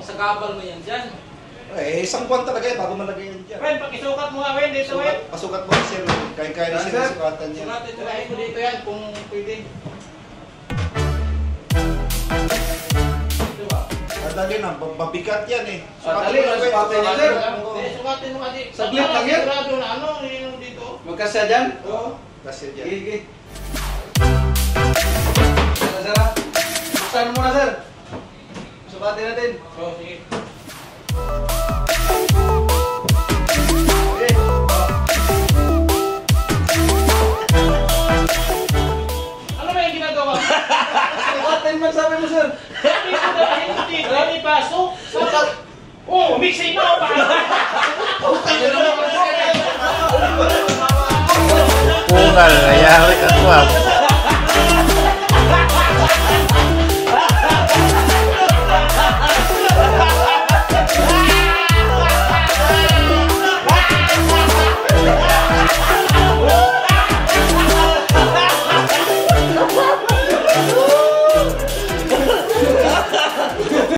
sagabal mo yan dyan. Eh, isang buwan talaga yan bago malagay yan dyan. Wen, pakisukat mo nga, Wen, dito, Wen. Pasukat mo, sir. Kaya na sir, sukatan niya. Sulatin mo dito yan kung pwede. Diba? Madali na, mabigat yan eh. Madali, sukatin niya, sir. Sukatin mo kasi. Saglit lang yan. Sigurado na ano, yun dito. Magkasya dyan? Oo. Kasi yan. Sige. Sir, buksan mo na, sir. Sukatin natin. Oo, sige. Ano ba yung ginagawa? Sukatin man sabi mo, sir. Hindi pasok. Oh, mixing mo pa. Kungal, nangyari ka,